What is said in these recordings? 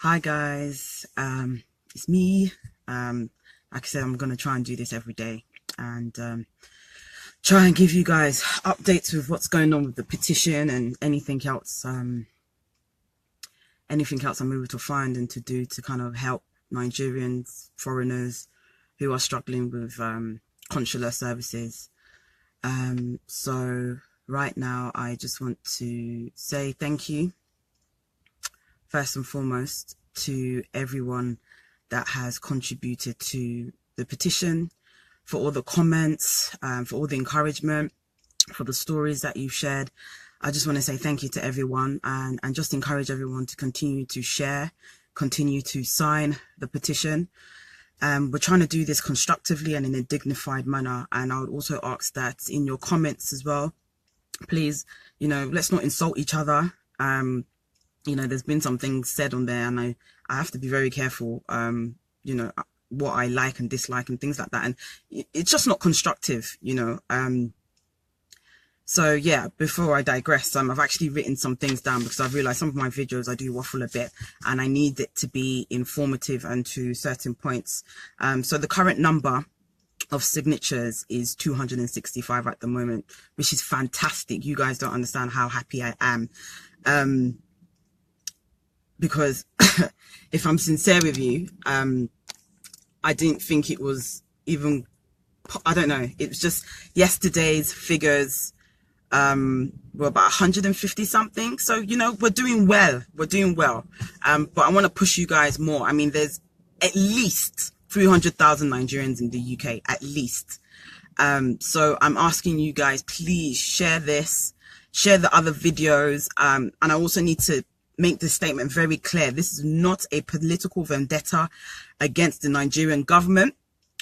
Hi guys, it's me. Like I said, I'm gonna try and do this every day and try and give you guys updates with what's going on with the petition and anything else I'm able to find and to do to kind of help Nigerians, foreigners who are struggling with consular services. So right now I just want to say thank you first and foremost to everyone that has contributed to the petition, for all the comments, for all the encouragement, for the stories that you've shared. I just want to say thank you to everyone and just encourage everyone to continue to share, continue to sign the petition. We're trying to do this constructively and in a dignified manner. And I would also ask that in your comments as well, please, let's not insult each other. There's been some things said on there and I have to be very careful, what I like and dislike and things like that. And it's just not constructive, So yeah, before I digress, I've actually written some things down because I've realized some of my videos I do waffle a bit and I need it to be informative and to certain points. So the current number of signatures is 265 at the moment, which is fantastic. You guys don't understand how happy I am. Because if I'm sincere with you, I didn't think it was even, I don't know, it was just yesterday's figures were about 150 something. So, we're doing well. But I want to push you guys more. I mean, there's at least 300,000 Nigerians in the UK, at least. So I'm asking you guys, please share this, share the other videos. And I also need to make this statement very clear. This is not a political vendetta against the Nigerian government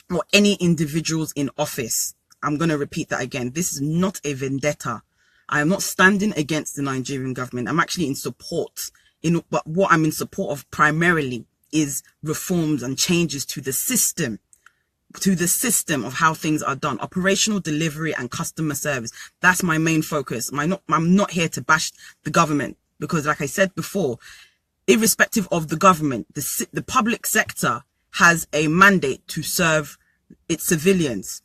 or any individuals in office. I'm going to repeat that again. This is not a vendetta. I am not standing against the Nigerian government. I'm actually in support. But what I'm in support of primarily is reforms and changes to the system of how things are done, operational delivery and customer service. That's my main focus. I'm not here to bash the government. Because like I said before, irrespective of the government, the public sector has a mandate to serve its civilians.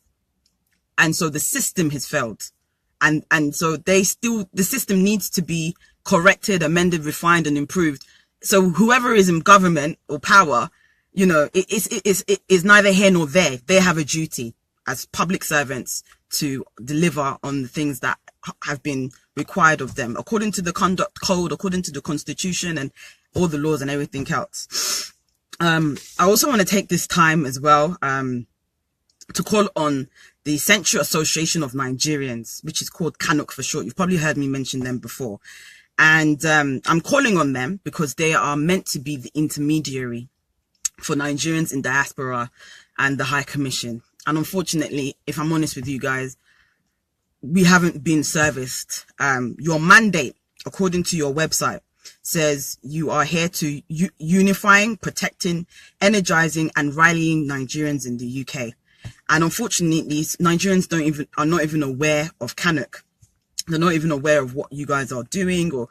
And so the system has failed. And so the system needs to be corrected, amended, refined and improved. So whoever is in government or power, it is neither here nor there. They have a duty as public servants to deliver on the things that have been required of them according to the conduct code, according to the constitution and all the laws and everything else. I also want to take this time as well to call on the Central Association of Nigerians, which is called CANUC for short. You've probably heard me mention them before. And I'm calling on them because they are meant to be the intermediary for Nigerians in diaspora and the High Commission. And unfortunately, if I'm honest with you guys, we haven't been serviced. Your mandate, according to your website, says you are here to unifying, protecting, energizing and rallying Nigerians in the UK. And unfortunately, Nigerians are not even aware of CANUC. They're not even aware of what you guys are doing, or,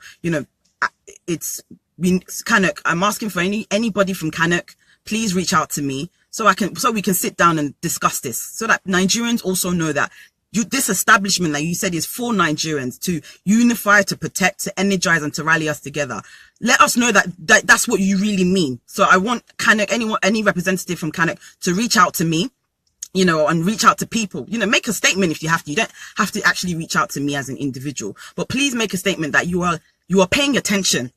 it's been CANUC. I'm asking for anybody from CANUC, please reach out to me so we can sit down and discuss this, so that Nigerians also know that this establishment that you said is for Nigerians to unify, to protect, to energize and to rally us together. Let us know that that's what you really mean. So I want CANUC, any representative from CANUC to reach out to me, and reach out to people, make a statement if you have to. You don't have to actually reach out to me as an individual, but please make a statement that you are paying attention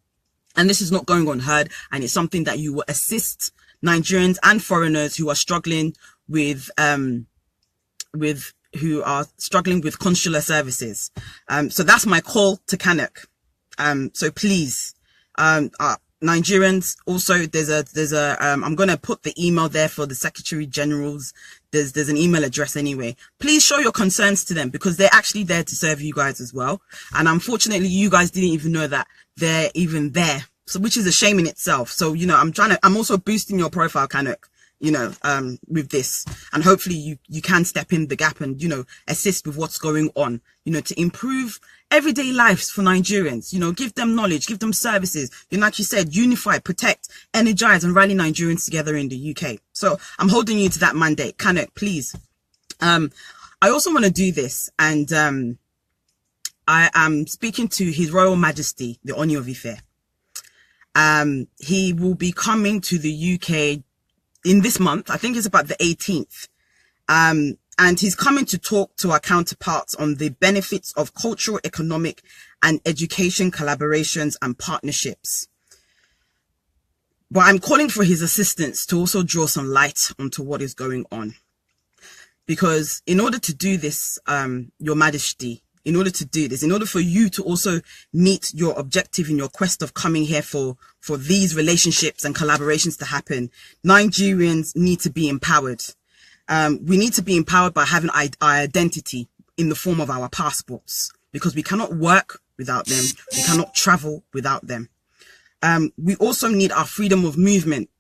and this is not going unheard. And it's something that you will assist Nigerians and foreigners who are struggling with consular services. So that's my call to CANUC. So please, Nigerians, also there's a I'm going to put the email there for the Secretary Generals. There's an email address anyway. Please show your concerns to them because they're actually there to serve you guys as well. And unfortunately, you guys didn't even know that they're even there. So, which is a shame in itself. So, I'm also boosting your profile, CANUC, with this, and hopefully you can step in the gap and, assist with what's going on, to improve everyday lives for Nigerians. You know, give them knowledge, give them services. You know, like you said, unify, protect, energize, and rally Nigerians together in the UK. So I'm holding you to that mandate. Kano, please. I also want to do this, and I am speaking to His Royal Majesty, the Oni of Ife. He will be coming to the UK in this month. I think it's about the 18th. And he's coming to talk to our counterparts on the benefits of cultural, economic, and education collaborations and partnerships. But I'm calling for his assistance to also draw some light onto what is going on. Because in order to do this, Your Majesty, in order for you to also meet your objective in your quest of coming here for these relationships and collaborations to happen, Nigerians need to be empowered. We need to be empowered by having our identity in the form of our passports, because we cannot work without them. We cannot travel without them. We also need our freedom of movement.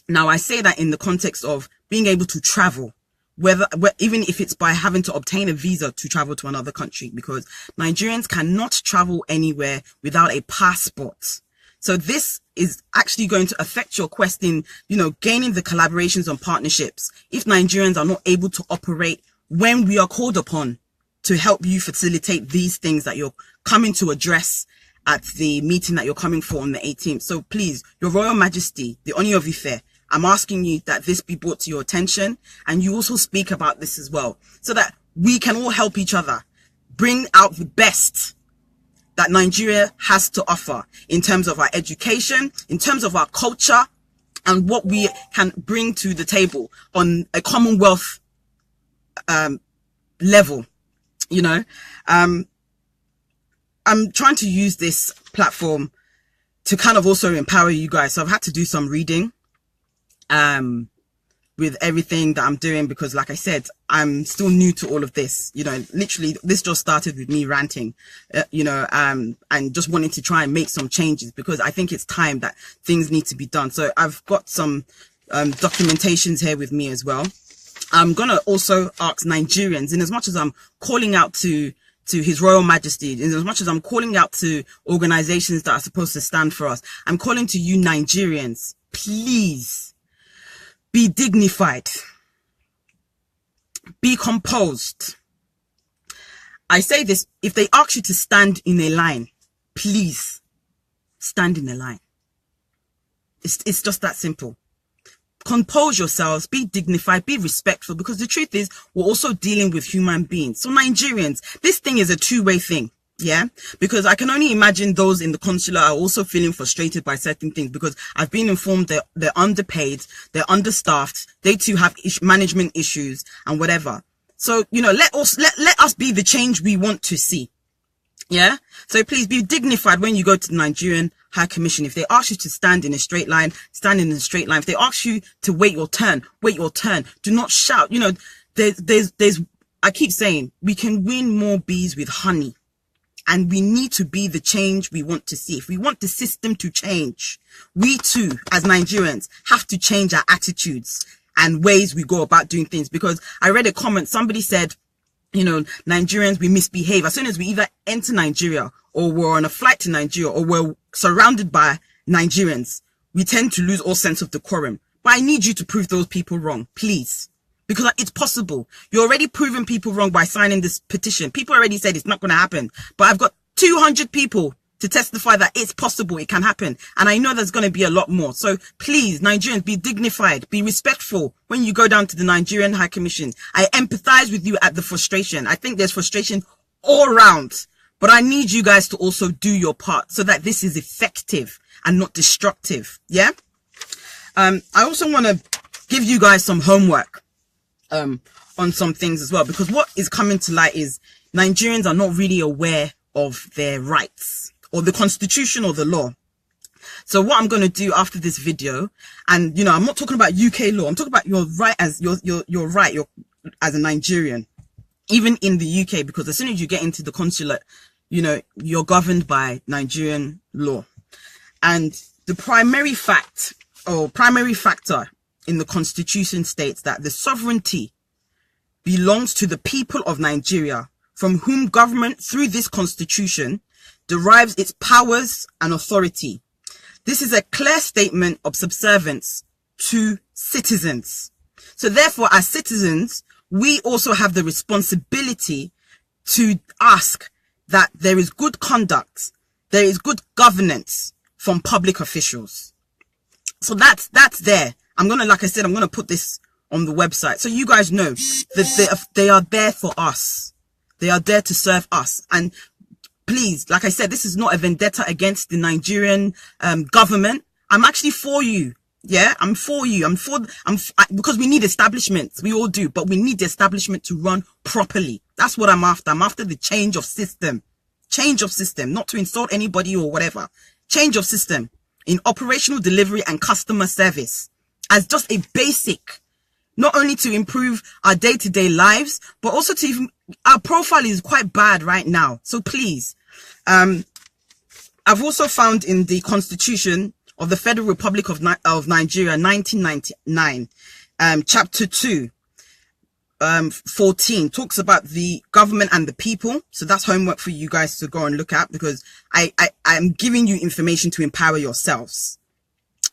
Now, I say that in the context of being able to travel, even if it's by having to obtain a visa to travel to another country, because Nigerians cannot travel anywhere without a passport. So this is actually going to affect your quest in, you know, gaining the collaborations and partnerships. If Nigerians are not able to operate when we are called upon to help you facilitate these things that you're coming to address at the meeting that you're coming for on the 18th. So please, Your Royal Majesty, the Oni of Ife, I'm asking you that this be brought to your attention, and you also speak about this as well, so that we can all help each other bring out the best that Nigeria has to offer in terms of our education, in terms of our culture, and what we can bring to the table on a Commonwealth level. You know, I'm trying to use this platform to kind of also empower you guys. So I've had to do some reading with everything that I'm doing, because like I said, I'm still new to all of this. You know, literally this just started with me ranting, and just wanting to try and make some changes, because I think it's time that things need to be done. So I've got some documentations here with me as well. I'm gonna also ask Nigerians, in as much as I'm calling out to His Royal Majesty, in as much as I'm calling out to organizations that are supposed to stand for us, I'm calling to you Nigerians, please be dignified, be composed. I say this, if they ask you to stand in a line, please stand in a line. It's just that simple. Compose yourselves, be dignified, be respectful, because the truth is, we're also dealing with human beings. So Nigerians, this thing is a two-way thing. Yeah, because I can only imagine those in the consulate are also feeling frustrated by certain things, because I've been informed that they're underpaid, they're understaffed, they too have management issues and whatever. So, you know, let us be the change we want to see. Yeah, so please be dignified when you go to the Nigerian High Commission. If they ask you to stand in a straight line, stand in a straight line. If they ask you to wait your turn, wait your turn. Do not shout. You know, I keep saying, we can win more bees with honey. And we need to be the change we want to see. If we want the system to change, we too, as Nigerians, have to change our attitudes and ways we go about doing things. Because I read a comment, somebody said, you know, Nigerians, we misbehave. As soon as we either enter Nigeria, or we're on a flight to Nigeria, or we're surrounded by Nigerians, we tend to lose all sense of decorum. But I need you to prove those people wrong, please. Because it's possible. You're already proving people wrong by signing this petition. People already said it's not going to happen. But I've got 200 people to testify that it's possible, it can happen. And I know there's going to be a lot more. So please, Nigerians, be dignified, be respectful when you go down to the Nigerian High Commission. I empathize with you at the frustration. I think there's frustration all around. But I need you guys to also do your part so that this is effective and not destructive. Yeah? I also want to give you guys some homework on some things as well, because what is coming to light is Nigerians are not really aware of their rights or the constitution or the law. So what I'm going to do after this video, and you know, I'm not talking about UK law, I'm talking about your right as your right as a Nigerian, even in the UK, because as soon as you get into the consulate, you know, you're governed by Nigerian law. And the primary fact or primary factor in the constitution states that the sovereignty belongs to the people of Nigeria from whom government through this constitution derives its powers and authority. This is a clear statement of subservience to citizens. So therefore, as citizens, we also have the responsibility to ask that there is good conduct, there is good governance from public officials. So that's there. Like I said, I'm going to put this on the website so you guys know that they are there for us. They are there to serve us. And please, like I said, this is not a vendetta against the Nigerian government. I'm actually for you. Yeah, I'm for you. Because we need establishments. We all do, but we need the establishment to run properly. That's what I'm after. I'm after the change of system. Change of system, not to insult anybody or whatever. Change of system in operational delivery and customer service as just a basic, not only to improve our day-to-day lives, but also to even, our profile is quite bad right now. So please, I've also found in the Constitution of the Federal Republic of Nigeria, 1999, chapter 2, 14 talks about the government and the people. So that's homework for you guys to go and look at, because I'm giving you information to empower yourselves,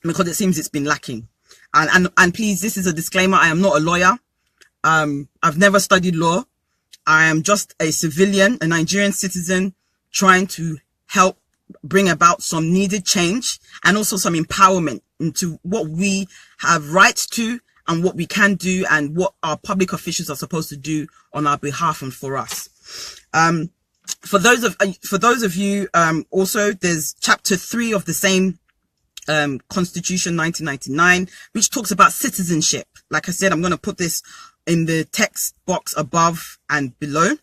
because it seems it's been lacking. And please, this is a disclaimer. I am not a lawyer. I've never studied law. I am just a civilian, a Nigerian citizen, trying to help bring about some needed change and also some empowerment into what we have rights to and what we can do and what our public officials are supposed to do on our behalf and for us. For those of you, also there's chapter 3 of the same Constitution 1999, which talks about citizenship. Like I said, I'm going to put this in the text box above and below.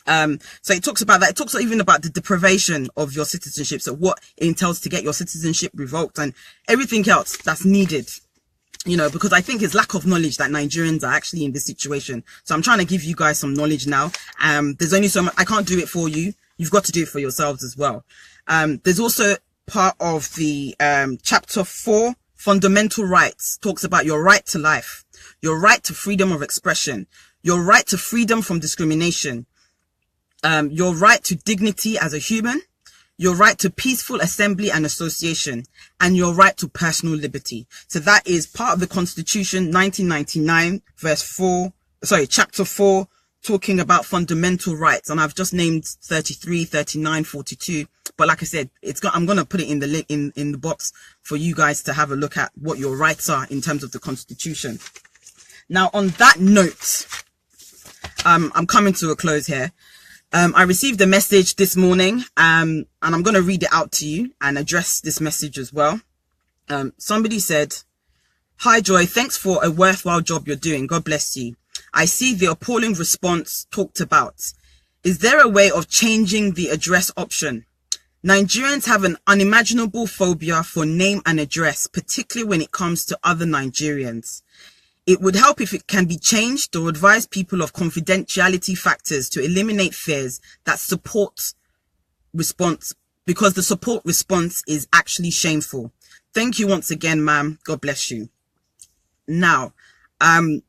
So it talks about that. It talks even about the deprivation of your citizenship. So what it entails to get your citizenship revoked and everything else that's needed, you know, because I think it's lack of knowledge that Nigerians are actually in this situation. So I'm trying to give you guys some knowledge now. There's only so much, I can't do it for you. You've got to do it for yourselves as well. There's also part of the, chapter 4, fundamental rights, talks about your right to life, your right to freedom of expression, your right to freedom from discrimination, your right to dignity as a human, your right to peaceful assembly and association, and your right to personal liberty. So that is part of the Constitution 1999, chapter 4, talking about fundamental rights. And I've just named 33, 39, 42. But like I said, I'm going to put it in the link in the box for you guys to have a look at what your rights are in terms of the Constitution. Now, on that note, I'm coming to a close here. I received a message this morning, and I'm going to read it out to you and address this message as well. Somebody said, "Hi Joy, thanks for a worthwhile job you're doing. God bless you. I see the appalling response talked about. Is there a way of changing the address option? Nigerians have an unimaginable phobia for name and address, particularly when it comes to other Nigerians. It would help if it can be changed or advise people of confidentiality factors to eliminate fears that support response, because the support response is actually shameful. Thank you once again, ma'am. God bless you." Now, I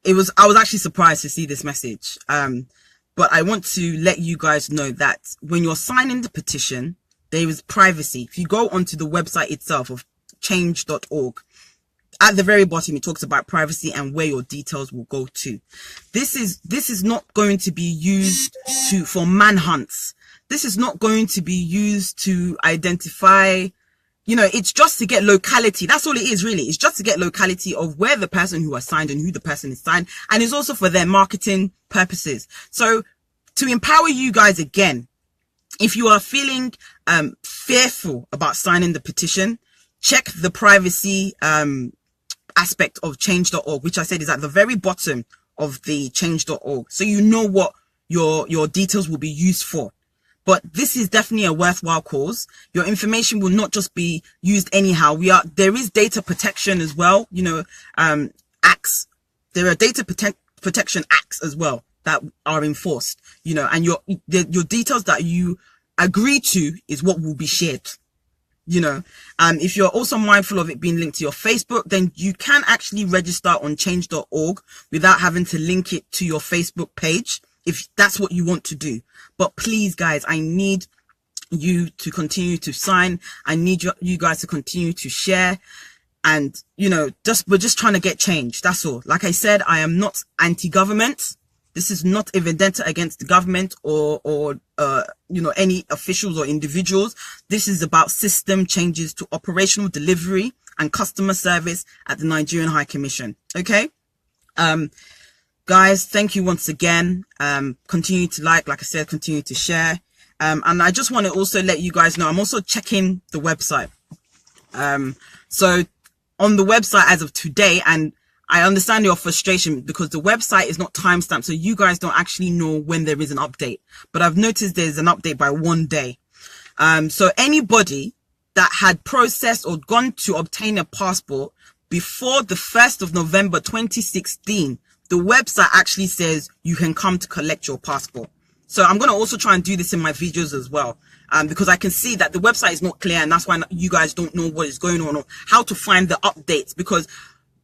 was actually surprised to see this message. But I want to let you guys know that when you're signing the petition, there is privacy. If you go onto the website itself of change.org, at the very bottom, it talks about privacy and where your details will go to. This is not going to be used for manhunts. This is not going to be used to identify, you know, it's just to get locality. That's all it is, really. It's just to get locality of where the person who has signed and who the person is signed. And it's also for their marketing purposes. So to empower you guys again, if you are feeling fearful about signing the petition, check the privacy aspect of change.org, which I said is at the very bottom of the change.org. So you know what your details will be used for. But this is definitely a worthwhile cause. Your information will not just be used anyhow. There is data protection as well. You know, acts. There are data protection acts as well that are enforced. You know, and your details that you agree to is what will be shared. You know, if you're also mindful of it being linked to your Facebook, then you can actually register on change.org without having to link it to your Facebook page. if that's what you want to do. But please, guys, I need you to continue to sign. I need you guys to continue to share. And, you know, we're just trying to get change. That's all. Like I said, I am not anti-government. This is not a vendetta against the government or you know, any officials or individuals. This is about system changes to operational delivery and customer service at the Nigerian High Commission. Okay. Guys, thank you once again. Continue to like I said, continue to share. And I just want to also let you guys know, I'm also checking the website. So on the website as of today, and I understand your frustration because the website is not timestamped, so you guys don't actually know when there is an update. But I've noticed there's an update by 1 day. So anybody that had processed or gone to obtain a passport before the 1st of November 2016, the website actually says you can come to collect your passport. So I'm going to also try and do this in my videos as well, because I can see that the website is not clear, and that's why you guys don't know what is going on or how to find the updates, because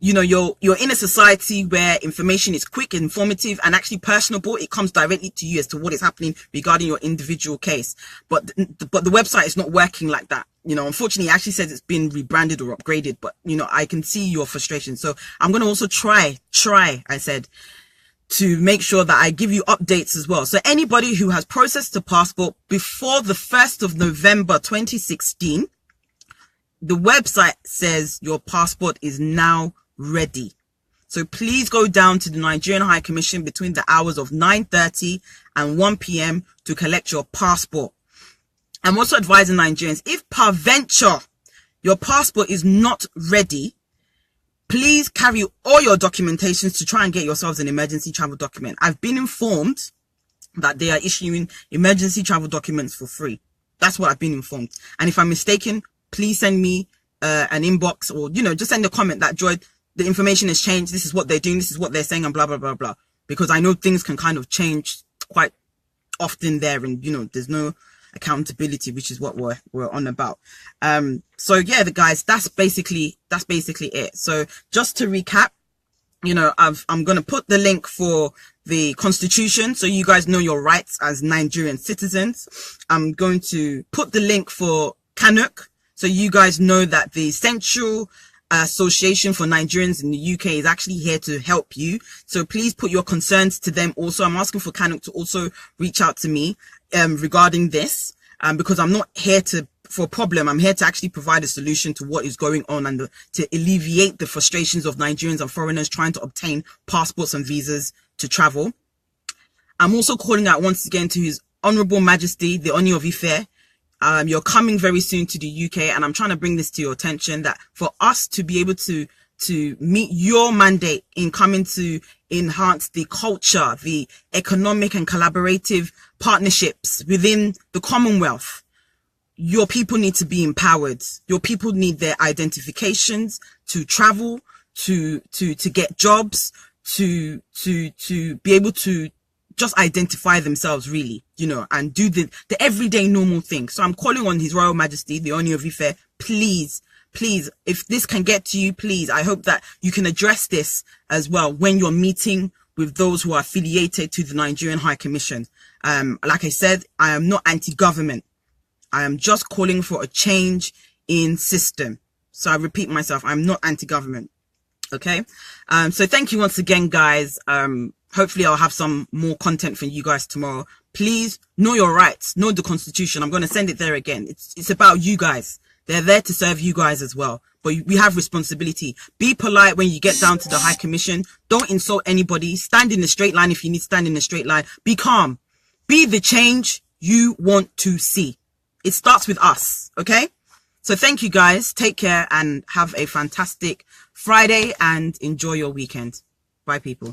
you know, you're in a society where information is quick, informative, and actually personable. It comes directly to you as to what is happening regarding your individual case. But the website is not working like that. You know, unfortunately, it actually says it's been rebranded or upgraded, but you know, I can see your frustration. So I'm going to also try, I said, to make sure that I give you updates as well. So anybody who has processed a passport before the 1st of November 2016, the website says your passport is now ready. So please go down to the Nigerian High Commission between the hours of 9:30 and 1 p.m. to collect your passport. I'm also advising Nigerians, if peradventure your passport is not ready, please carry all your documentations to try and get yourselves an emergency travel document. I've been informed that they are issuing emergency travel documents for free. That's what I've been informed. And if I'm mistaken, please send me an inbox, or, you know, just send a comment that, Joy, the information has changed. This is what they're doing. This is what they're saying, and blah, blah, blah, blah. Because I know things can kind of change quite often there, and, you know, there's no accountability, which is what we're on about. So yeah, the guys, that's basically it. So just to recap, you know, I'm going to put the link for the Constitution, so you guys know your rights as Nigerian citizens. I'm going to put the link for KANUK, so you guys know that the Central Association for Nigerians in the UK is actually here to help you. So please put your concerns to them also. I'm asking for KANUK to also reach out to me regarding this, because I'm not here for a problem. I'm here to actually provide a solution to what is going on, and to alleviate the frustrations of Nigerians and foreigners trying to obtain passports and visas to travel. I'm also calling out once again to His Honourable Majesty, the Oni of Ife. You're coming very soon to the UK, and I'm trying to bring this to your attention, that for us to be able to meet your mandate in coming to enhance the culture, the economic and collaborative partnerships within the Commonwealth, your people need to be empowered. Your people need their identifications to travel, to get jobs, to be able to just identify themselves, really, you know, and do the everyday normal thing. So I'm calling on His Royal Majesty, the Oni of Ife, please, if this can get to you, please, I hope that you can address this as well when you're meeting with those who are affiliated to the Nigerian High Commission. Like I said, I am not anti-government. I am just calling for a change in system. So I repeat myself, I'm not anti-government. Okay. So thank you once again, guys. Hopefully I'll have some more content for you guys tomorrow. Please know your rights, know the Constitution. I'm going to send it there again. It's about you guys. They're there to serve you guys as well. But we have responsibility. Be polite when you get down to the High Commission. Don't insult anybody. Stand in the straight line if you need to stand in the straight line. Be calm. Be the change you want to see. It starts with us. Okay? So thank you guys. Take care and have a fantastic Friday and enjoy your weekend. Bye, people.